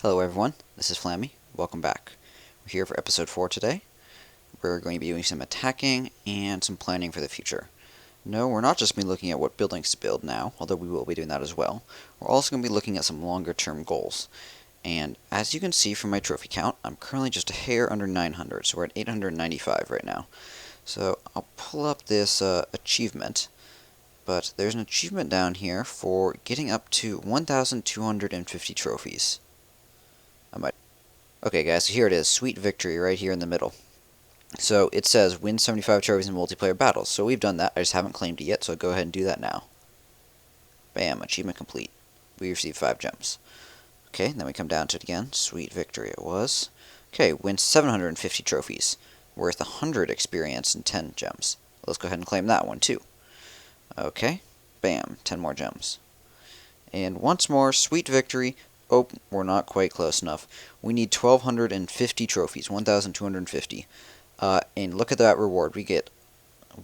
Hello everyone, this is Flammy. Welcome back. We're here for episode 4 today. We're going to be doing some attacking and some planning for the future. No, we're not just going to be looking at what buildings to build now, although we will be doing that as well. We're also going to be looking at some longer term goals. And as you can see from my trophy count, I'm currently just a hair under 900, so we're at 895 right now. So I'll pull up this achievement, but there's an achievement down here for getting up to 1,250 trophies. Okay guys, so here it is, Sweet Victory right here in the middle. So it says win 75 trophies in multiplayer battles. So we've done that, I just haven't claimed it yet, so I'll go ahead and do that now. Bam, achievement complete. We received 5 gems. Okay, then we come down to it again, Sweet Victory it was. Okay, win 750 trophies, worth 100 experience and 10 gems. Let's go ahead and claim that one too. Okay, bam, 10 more gems. And once more, Sweet Victory. Oh, we're not quite close enough. We need 1,250 trophies, 1,250. And look at that reward. We get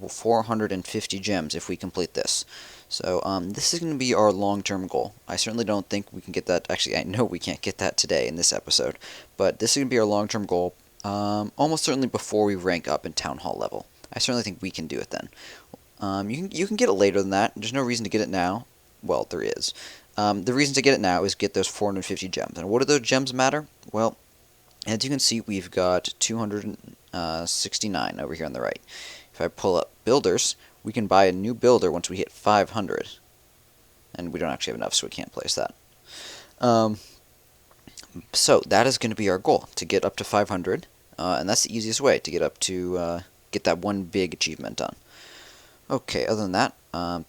450 gems if we complete this. So this is going to be our long-term goal. I certainly don't think we can get that. Actually, I know we can't get that today in this episode. But this is going to be our long-term goal, almost certainly before we rank up in Town Hall level. I certainly think we can do it then. You can get it later than that. There's no reason to get it now. Well, there is. The reason to get it now is get those 450 gems. And what do those gems matter? Well, as you can see, we've got 269 over here on the right. If I pull up builders, we can buy a new builder once we hit 500. And we don't actually have enough, so we can't place that. So that is going to be our goal, to get up to 500. And that's the easiest way to get up to get that one big achievement done. Okay, other than that,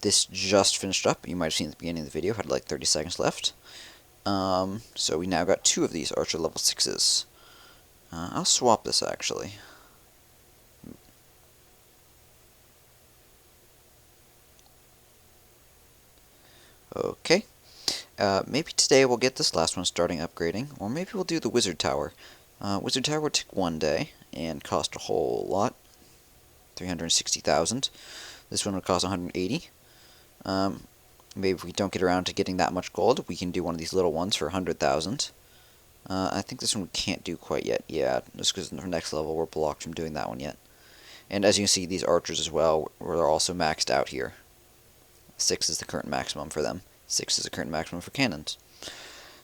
this just finished up. You might have seen at the beginning of the video, had like 30 seconds left. So we now got 2 of these Archer level 6s. I'll swap this actually. Okay. Maybe today we'll get this last one starting upgrading, or maybe we'll do the Wizard Tower. Wizard Tower would take 1 day and cost a whole lot. 360,000. This one would cost 180. Maybe if we don't get around to getting that much gold, we can do one of these little ones for 100,000. I think this one we can't do quite yet. Yeah, just because in the next level we're blocked from doing that one yet. And as you can see, these archers as well are also maxed out here. 6 is the current maximum for them. 6 is the current maximum for cannons.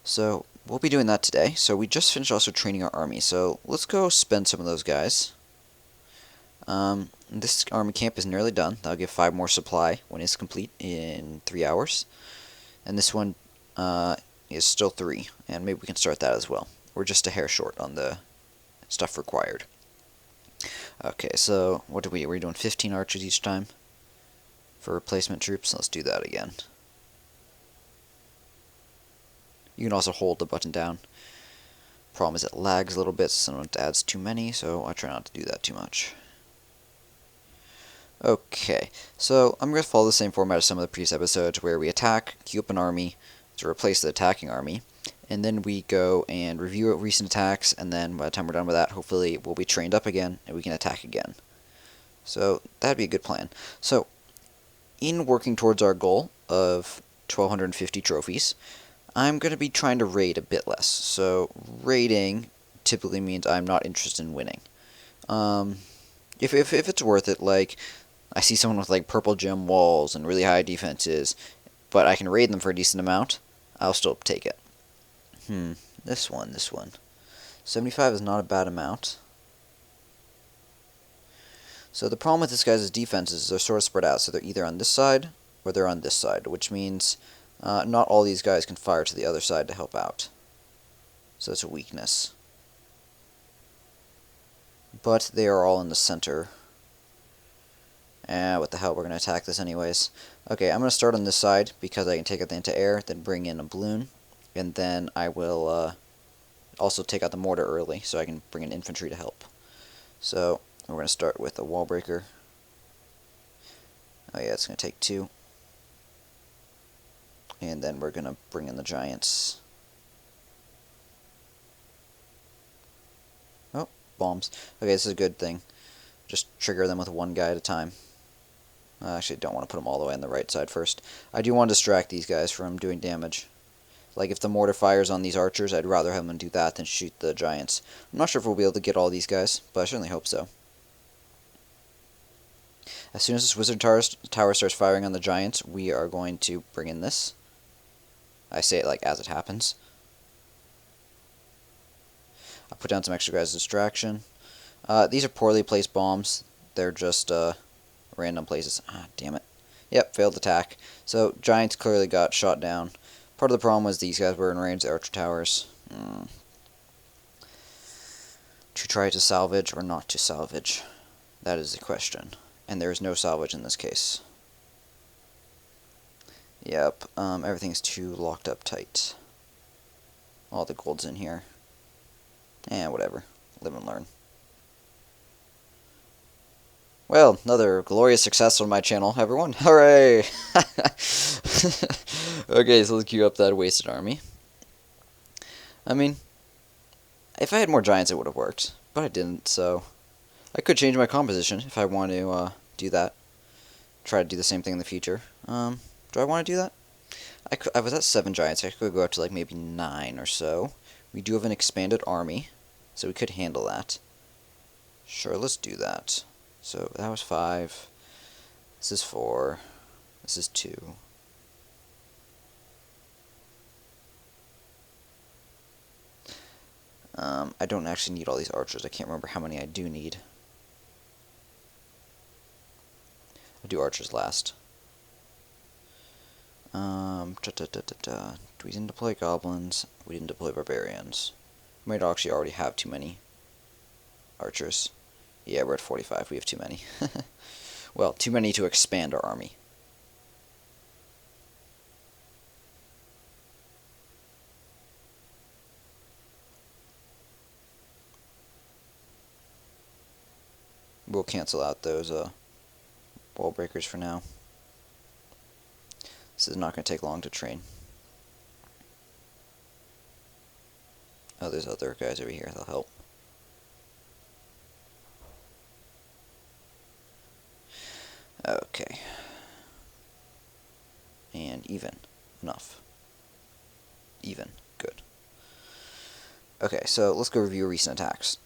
So we'll be doing that today. So we just finished also training our army. So let's go spend some of those guys. This army camp is nearly done. That'll give 5 more supply when it's complete in 3 hours. And this one is still 3, and maybe we can start that as well. We're just a hair short on the stuff required. Okay, so what do we're doing 15 archers each time for replacement troops. Let's do that again. You can also hold the button down. Problem is it lags a little bit, so it adds too many, so I try not to do that too much. Okay, so I'm going to follow the same format as some of the previous episodes where we attack, queue up an army to replace the attacking army, and then we go and review recent attacks, and then by the time we're done with that, hopefully we'll be trained up again and we can attack again. So that'd be a good plan. So in working towards our goal of 1,250 trophies, I'm going to be trying to raid a bit less. So raiding typically means I'm not interested in winning. If it's worth it, like I see someone with like purple gem walls and really high defenses, but I can raid them for a decent amount, I'll still take it. This one. 75 is not a bad amount. So the problem with this guy's defenses is they're sort of spread out, so they're either on this side or they're on this side, which means not all these guys can fire to the other side to help out. So it's a weakness. But they are all in the center. What the hell, we're going to attack this anyways. Okay, I'm going to start on this side because I can take out the anti-air, then bring in a balloon, and then I will also take out the mortar early so I can bring in infantry to help. So we're going to start with a wall breaker. Oh yeah, it's going to take 2. And then we're going to bring in the giants. Oh, bombs. Okay, this is a good thing. Just trigger them with 1 guy at a time. I actually don't want to put them all the way on the right side first. I do want to distract these guys from doing damage. Like, if the mortar fires on these archers, I'd rather have them do that than shoot the giants. I'm not sure if we'll be able to get all these guys, but I certainly hope so. As soon as this wizard tower starts firing on the giants, we are going to bring in this. I say it like as it happens. I'll put down some extra guys as distraction. These are poorly placed bombs. They're just random places. Ah, damn it. Yep, failed attack. So, giants clearly got shot down. Part of the problem was these guys were in range of the archer towers. To try to salvage or not to salvage? That is the question. And there is no salvage in this case. Yep, everything's too locked up tight. All the gold's in here. Whatever. Live and learn. Well, another glorious success on my channel, everyone. Hooray! Okay, so let's queue up that wasted army. I mean, if I had more giants, it would have worked. But I didn't, so I could change my composition if I want to do that. Try to do the same thing in the future. Do I want to do that? I was at 7 giants. I could go up to like maybe 9 or so. We do have an expanded army, so we could handle that. Sure, let's do that. So that was 5. This is 4. This is 2. I don't actually need all these archers. I can't remember how many I do need. I'll do archers last. We didn't deploy goblins. We didn't deploy barbarians. We might actually already have too many archers. Yeah, we're at 45. We have too many. Well, too many to expand our army. We'll cancel out those wall breakers for now. This is not going to take long to train. Oh, there's other guys over here. They'll help. Okay. And even. Enough. Even. Good. Okay, so let's go review recent attacks.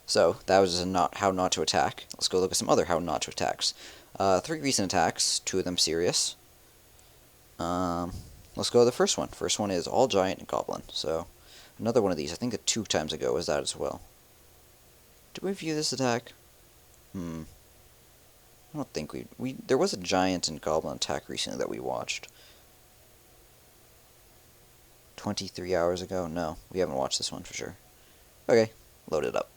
So, that was how not to attack. Let's go look at some other how not to attacks. 3 recent attacks, 2 of them serious. Let's go to the first one. First one is all giant and goblin. So, another one of these. I think 2 times ago was that as well. Did we view this attack? I don't think there was a giant and goblin attack recently that we watched. 23 hours ago? No, we haven't watched this one for sure. Okay, load it up.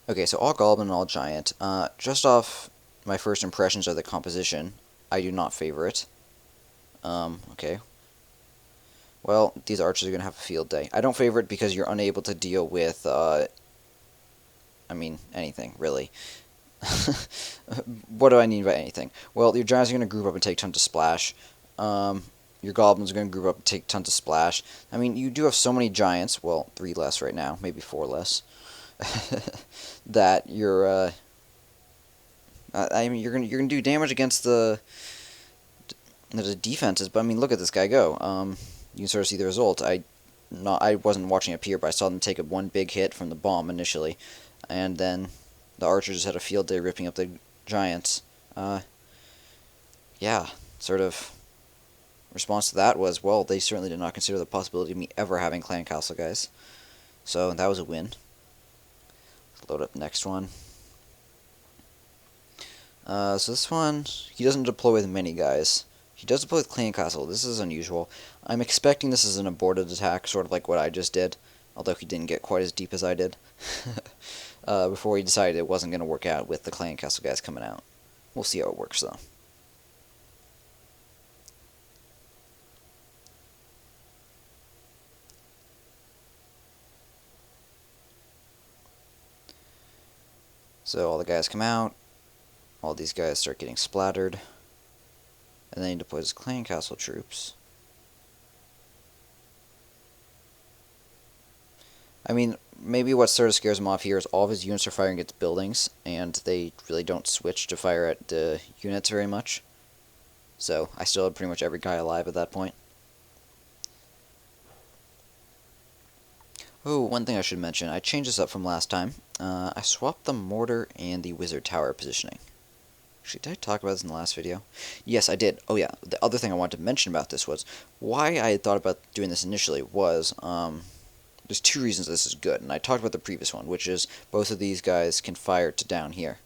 Okay, so all goblin and all giant. Just off my first impressions of the composition, I do not favor it. Okay. Well, these archers are going to have a field day. I don't favor it because you're unable to deal with, I mean, anything, really. What do I mean by anything? Well, your giants are going to group up and take tons of splash. Your goblins are going to group up and take tons of splash. I mean, you do have so many giants, well, 3 less right now, maybe 4 less, that you're, I mean, you're gonna do damage against the defenses, but I mean, look at this guy go. You can sort of see the result. I wasn't watching up here, but I saw them take one big hit from the bomb initially, and then the archers just had a field day ripping up the giants. Yeah, sort of response to that was, well, they certainly did not consider the possibility of me ever having clan castle guys. So that was a win. Let's load up the next one. So this one, he doesn't deploy with many guys. He does deploy with clan castle. This is unusual. I'm expecting this is an aborted attack, sort of like what I just did, although he didn't get quite as deep as I did. Before he decided it wasn't going to work out with the clan castle guys coming out. We'll see how it works, though. So all the guys come out. All these guys start getting splattered. And then he deploys his clan castle troops. I mean, maybe what sort of scares him off here is all of his units are firing at buildings, and they really don't switch to fire at the units very much. So I still had pretty much every guy alive at that point. Oh, one thing I should mention, I changed this up from last time. I swapped the mortar and the wizard tower positioning. Actually, did I talk about this in the last video? Yes, I did. Oh yeah, the other thing I wanted to mention about this was why I had thought about doing this initially was, there's two reasons this is good, and I talked about the previous one, which is both of these guys can fire to down here.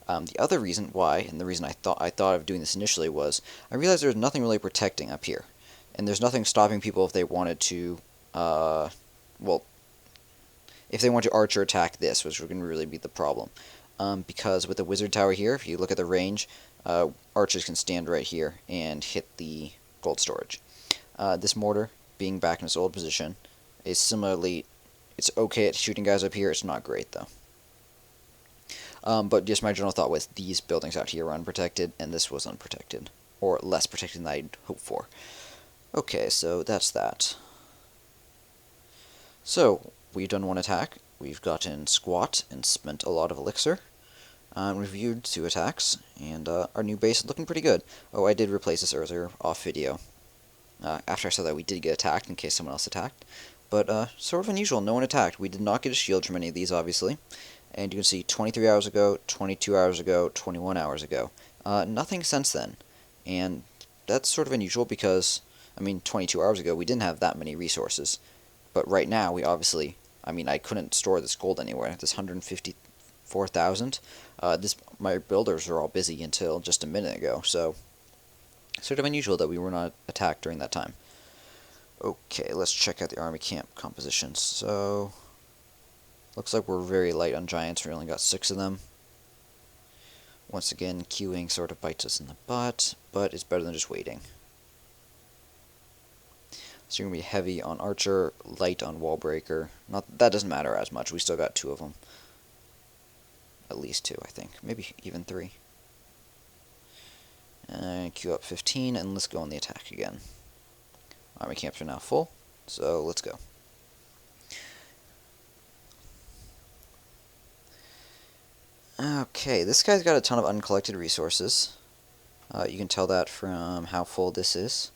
The other reason why, and the reason I thought of doing this initially was, I realized there's nothing really protecting up here, and there's nothing stopping people if they wanted to, well, if they want to archer attack this, which would really be the problem. Because with the wizard tower here, if you look at the range, archers can stand right here and hit the gold storage. This mortar, being back in its old position, is similarly, it's okay at shooting guys up here, it's not great though. But just my general thought was these buildings out here were unprotected, and this was unprotected, or less protected than I'd hoped for. Okay, so that's that. So, we've done one attack, we've gotten squat and spent a lot of elixir, reviewed 2 attacks, and our new base is looking pretty good. Oh, I did replace this earlier off video, after I saw that we did get attacked in case someone else attacked. But sort of unusual, no one attacked. We did not get a shield from any of these, obviously. And you can see 23 hours ago, 22 hours ago, 21 hours ago. Nothing since then. And that's sort of unusual because, I mean, 22 hours ago we didn't have that many resources. But right now we obviously, I mean, I couldn't store this gold anywhere. This 154,000. My builders are all busy until just a minute ago, so sort of unusual that we were not attacked during that time. Okay, let's check out the army camp compositions. So, looks like we're very light on giants. We only got 6 of them. Once again, queuing sort of bites us in the butt, but it's better than just waiting. So you're going to be heavy on archer, light on wall breaker. That doesn't matter as much. We still got 2 of them. At least 2, I think. Maybe even 3. And queue up 15, and let's go on the attack again. Army camps are now full, so let's go. Okay, this guy's got a ton of uncollected resources. You can tell that from how full this is.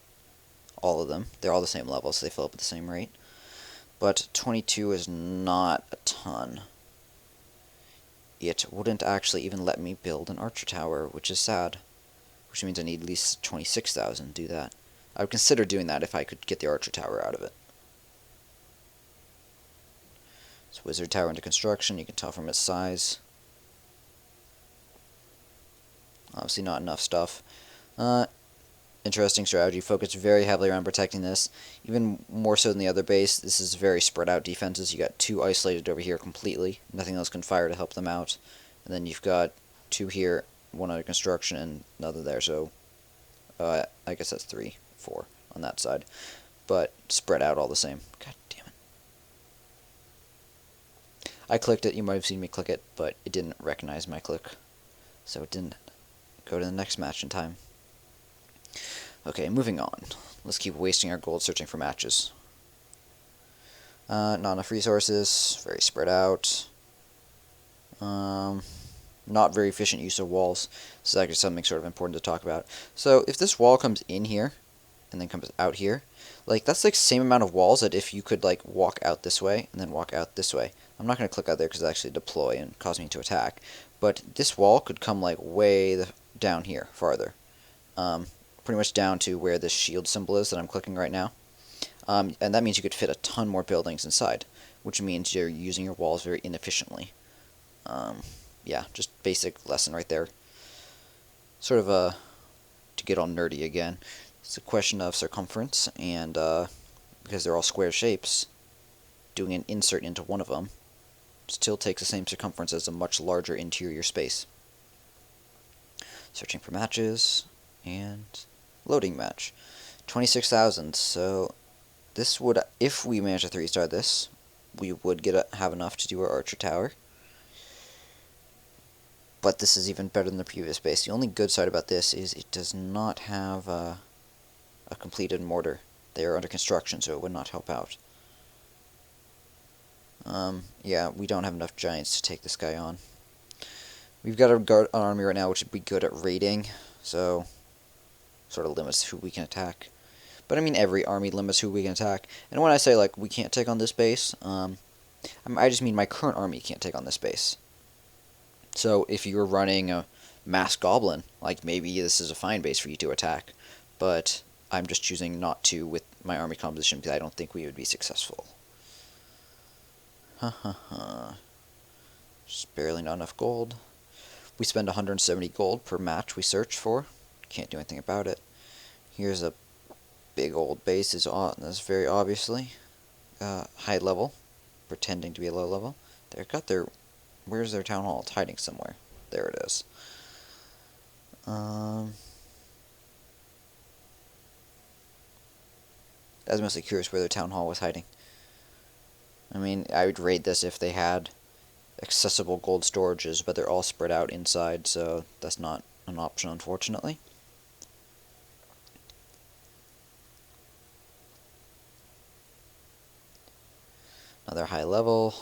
All of them. They're all the same level, so they fill up at the same rate. But 22 is not a ton. It wouldn't actually even let me build an archer tower, which is sad. Which means I need at least 26,000 to do that. I would consider doing that if I could get the archer tower out of it. So wizard tower into construction, you can tell from its size. Obviously not enough stuff. Interesting strategy, focused very heavily around protecting this. Even more so than the other base, this is very spread out defenses. You got 2 isolated over here completely. Nothing else can fire to help them out. And then you've got 2 here, 1 under construction, and another there. So I guess that's 3, 4 on that side. But spread out all the same. God damn it. I clicked it, you might have seen me click it, but it didn't recognize my click. So it didn't go to the next match in time. Okay, moving on. Let's keep wasting our gold searching for matches. Not enough resources, very spread out. Not very efficient use of walls. This is actually something sort of important to talk about. So if this wall comes in here, and then comes out here, like that's like the same amount of walls that if you could like walk out this way, and then walk out this way. I'm not going to click out there because it actually deploy and cause me to attack. But this wall could come like way down here, farther. Pretty much down to where this shield symbol is that I'm clicking right now. And that means you could fit a ton more buildings inside, which means you're using your walls very inefficiently. Yeah, just basic lesson right there. Sort of to get all nerdy again, it's a question of circumference, and because they're all square shapes, doing an insert into one of them still takes the same circumference as a much larger interior space. Searching for matches, and loading match. 26,000, so this would, if we manage to 3-star this, we would have enough to do our archer tower. But this is even better than the previous base. The only good side about this is it does not have a completed mortar. They are under construction, so it would not help out. Yeah, we don't have enough giants to take this guy on. We've got an army right now which would be good at raiding, so sort of limits who we can attack. But I mean, every army limits who we can attack. And when I say, like, we can't take on this base, I just mean my current army can't take on this base. So if you were running a mass goblin, like, maybe this is a fine base for you to attack. But I'm just choosing not to with my army composition because I don't think we would be successful. Ha ha ha. Just barely not enough gold. We spend 170 gold per match we search for. Can't do anything about it. Here's a big old base. That's very obviously high level, pretending to be a low level. They've got their... Where's their town hall? It's hiding somewhere. There it is. I was mostly curious where their town hall was hiding. I mean, I would raid this if they had accessible gold storages, but they're all spread out inside, so that's not an option, unfortunately. Another high level.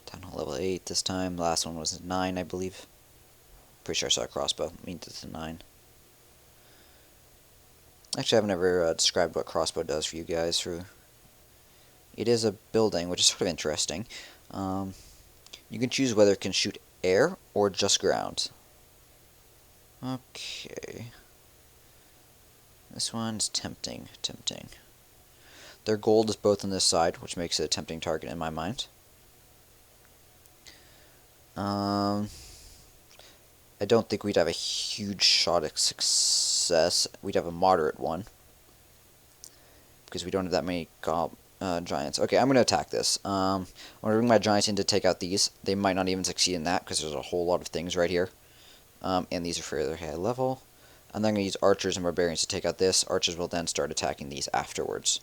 Town hall level 8 this time. The last one was 9, I believe. Pretty sure I saw a crossbow. It means it's a 9. Actually, I've never described what crossbow does for you guys. It is a building, which is sort of interesting. You can choose whether it can shoot air or just ground. Okay. This one's tempting. Their gold is both on this side, which makes it a tempting target in my mind. I don't think we'd have a huge shot at success. We'd have a moderate one. Because we don't have that many giants. Okay, I'm going to attack this. I'm going to bring my giants in to take out these. They might not even succeed in that, because there's a whole lot of things right here. And these are fairly high level. And then I'm going to use archers and barbarians to take out this. Archers will then start attacking these afterwards.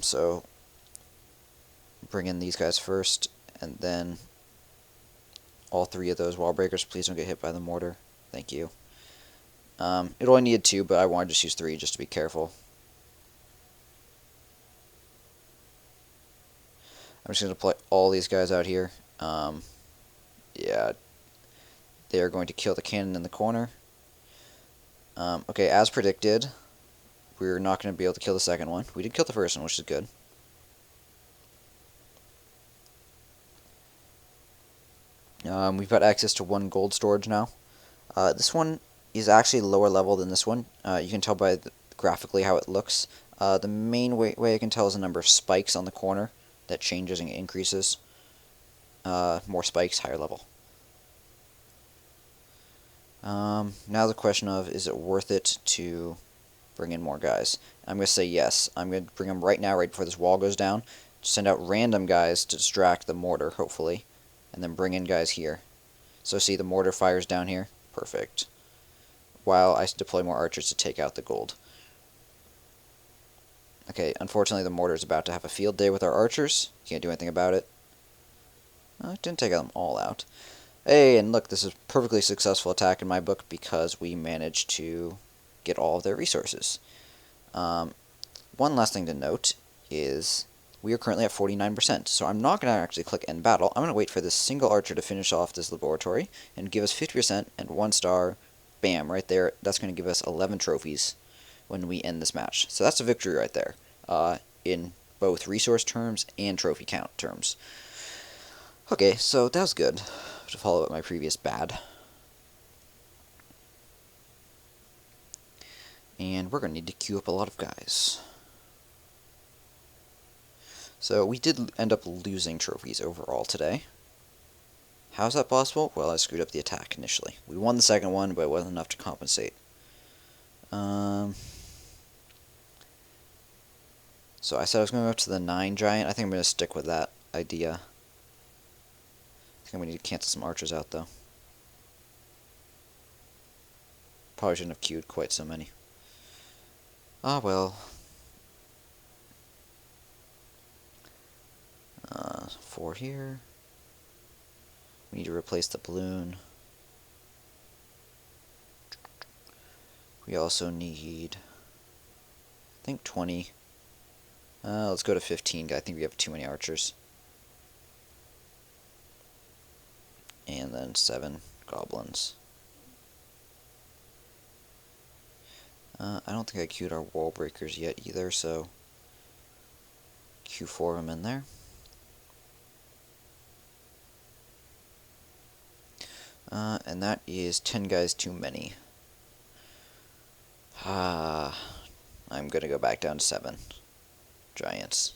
So, bring in these guys first, and then all 3 of those wall breakers. Please don't get hit by the mortar. Thank you. It only needed 2, but I wanted to just use 3 just to be careful. I'm just going to deploy all these guys out here. Yeah, they are going to kill the cannon in the corner. Okay, as predicted, we're not going to be able to kill the second one. We did kill the first one, which is good. We've got access to 1 gold storage now. This one is actually lower level than this one. You can tell by graphically how it looks. The main way I can tell is the number of spikes on the corner that changes and increases. More spikes, higher level. Now the question of, is it worth it to bring in more guys? I'm going to say yes. I'm going to bring them right now, right before this wall goes down. Send out random guys to distract the mortar, hopefully. And then bring in guys here. So see, the mortar fires down here. Perfect. While I deploy more archers to take out the gold. Okay, unfortunately the mortar is about to have a field day with our archers. Can't do anything about it. Oh, it didn't take them all out. Hey, and look, this is a perfectly successful attack in my book because we managed to get all of their resources. One last thing to note is we are currently at 49%, so I'm not going to actually click End Battle. I'm going to wait for this single archer to finish off this laboratory and give us 50% and 1 star. Bam, right there. That's going to give us 11 trophies when we end this match. So that's a victory right there, in both resource terms and trophy count terms. Okay, so that was good, to follow up my previous bad. And we're going to need to queue up a lot of guys. So we did end up losing trophies overall today. How's that possible? Well, I screwed up the attack initially. We won the second one, but it wasn't enough to compensate. So I said I was going to go up to the 9 giant. I think I'm going to stick with that idea. I think I'm going to need to cancel some archers out, though. Probably shouldn't have queued quite so many. Ah, well. 4 here. We need to replace the balloon. We also need, I think, 20. Let's go to 15. I think we have too many archers. And then 7 goblins. I don't think I queued our wall breakers yet either, so queue 4 of them in there. And that is 10 guys too many. I'm gonna go back down to 7 giants.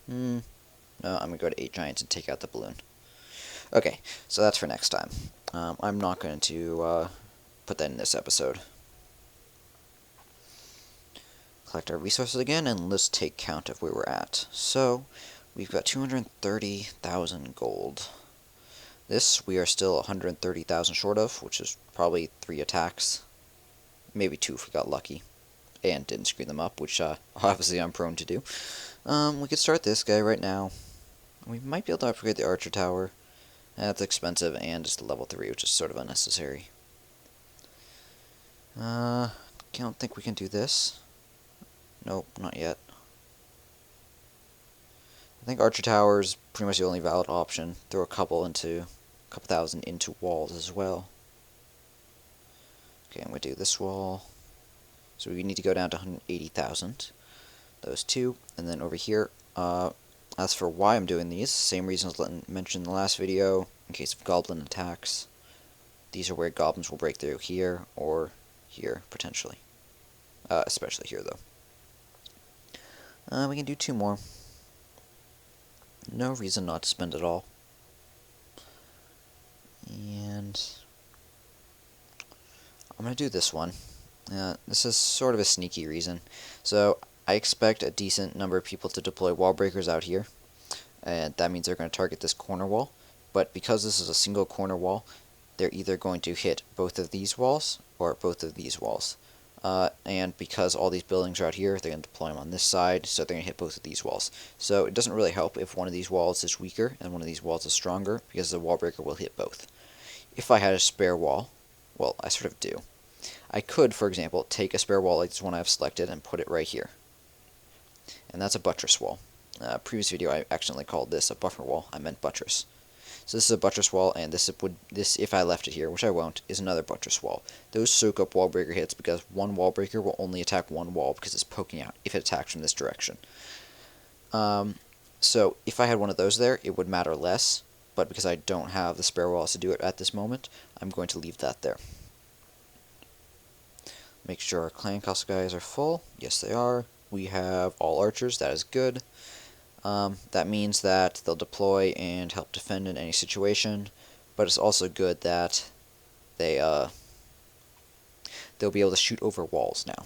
No, I'm gonna go to 8 giants and take out the balloon. Okay, so that's for next time. I'm not going to put that in this episode. Collect our resources again, and let's take count of where we're at. So, we've got 230,000 gold. This we are still 130,000 short of, which is probably 3 attacks. Maybe 2 if we got lucky. And didn't screw them up, which obviously I'm prone to do. We could start this guy right now. We might be able to upgrade the archer tower. That's expensive, and it's level 3, which is sort of unnecessary. Don't think we can do this. Nope, not yet. I think archer tower is pretty much the only valid option. Throw a couple thousand into walls as well. Okay, I'm gonna do this wall. So we need to go down to 180,000. Those two, and then over here. As for why I'm doing these, same reasons mentioned in the last video. In case of goblin attacks, these are where goblins will break through, here or here potentially. Especially here though. We can do 2 more. No reason not to spend it all. And I'm going to do this one. This is sort of a sneaky reason. So I expect a decent number of people to deploy wall breakers out here. And that means they're going to target this corner wall. But because this is a single corner wall, they're either going to hit both of these walls or both of these walls. And because all these buildings are out here, they're going to deploy them on this side, so they're going to hit both of these walls. So it doesn't really help if one of these walls is weaker and one of these walls is stronger, because the wall breaker will hit both. If I had a spare wall, well, I sort of do. I could, for example, take a spare wall like this one I've selected and put it right here. And that's a buttress wall. Previous video I accidentally called this a buffer wall. I meant buttress. So this is a buttress wall, and this, if I left it here, which I won't, is another buttress wall. Those soak up wall breaker hits because one wall breaker will only attack one wall because it's poking out if it attacks from this direction. So if I had one of those there, it would matter less, but because I don't have the spare walls to do it at this moment, I'm going to leave that there. Make sure our clan castle guys are full. Yes, they are. We have all archers. That is good. That means that they'll deploy and help defend in any situation, but it's also good that they'll be able to shoot over walls now,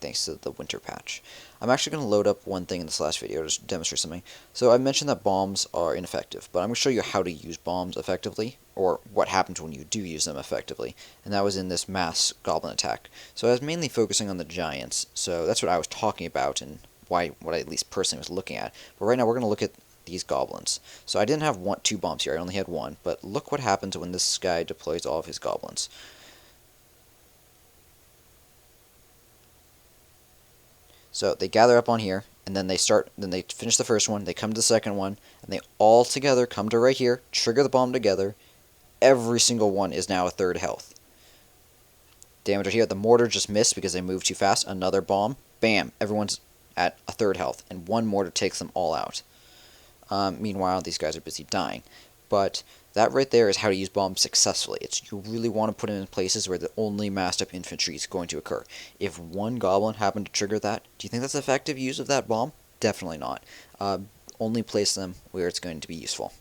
thanks to the winter patch. I'm actually going to load up one thing in this last video to demonstrate something. So I mentioned that bombs are ineffective, but I'm going to show you how to use bombs effectively, or what happens when you do use them effectively, and that was in this mass goblin attack. So I was mainly focusing on the giants, so that's what I was talking about, and what I at least personally was looking at. But right now we're going to look at these goblins. So I didn't have 2 bombs here, I only had 1, but look what happens when this guy deploys all of his goblins. So they gather up on here, and then they finish the first one, they come to the second one, and they all together come to right here, trigger the bomb together. Every single one is now a 3rd health. Damage right here, the mortar just missed because they moved too fast. Another bomb, bam, everyone's at a 3rd health, and 1 mortar takes them all out. Meanwhile, these guys are busy dying. But that right there is how to use bombs successfully. You really want to put them in places where the only massed up infantry is going to occur. If 1 goblin happened to trigger that, do you think that's effective use of that bomb? Definitely not. Only place them where it's going to be useful.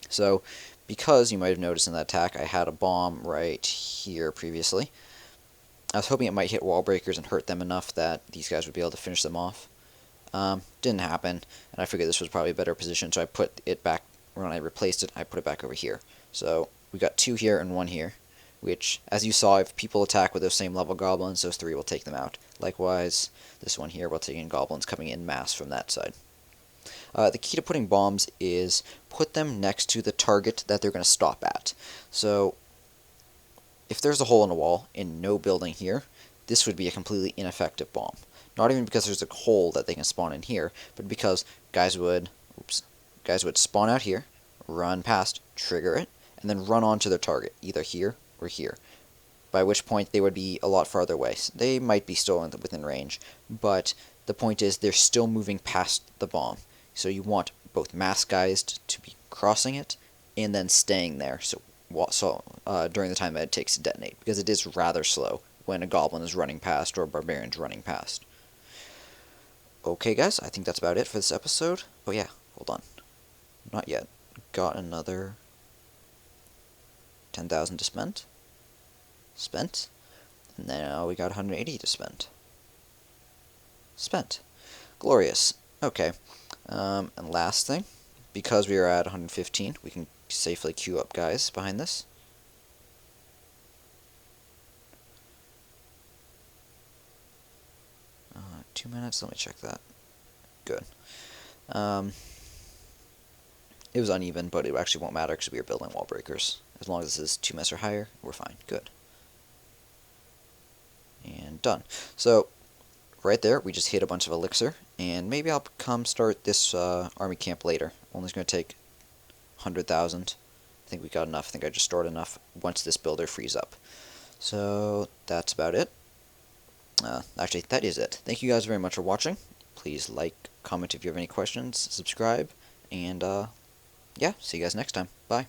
So, because you might have noticed in that attack, I had a bomb right here previously. I was hoping it might hit wall breakers and hurt them enough that these guys would be able to finish them off. Didn't happen, and I figured this was probably a better position, so I put it back. When I replaced it, I put it back over here. So we got 2 here and 1 here, which, as you saw, if people attack with those same level goblins, those 3 will take them out. Likewise, this one here will take in goblins coming in mass from that side. The key to putting bombs is put them next to the target that they're going to stop at. So if there's a hole in a wall in no building here, this would be a completely ineffective bomb. Not even because there's a hole that they can spawn in here, but because guys would spawn out here, run past, trigger it, and then run onto their target, either here or here. by which point they would be a lot farther away. So they might be still within range, but the point is they're still moving past the bomb. So you want both mass guys to be crossing it and then staying there. So during the time that it takes to detonate, because it is rather slow when a goblin is running past or a barbarian's running past. Okay, guys, I think that's about it for this episode. Oh yeah, hold on. Not yet. Got another 10,000 to spend. Spent. And now we got 180 to spend. Spent. Glorious. Okay. And last thing, because we are at 115, we can safely queue up guys behind this. Uh, 2 minutes, let me check that. Good. It was uneven, but it actually won't matter because we are building wall breakers. As long as this is 2 minutes or higher, we're fine. Good. And done. So, right there, we just hit a bunch of elixir, and maybe I'll come start this army camp later. Only going to take 100,000. I think we got enough. I think I just stored enough once this builder frees up. So, that's about it. Actually, that is it. Thank you guys very much for watching. Please like, comment if you have any questions, subscribe, and yeah, see you guys next time. Bye.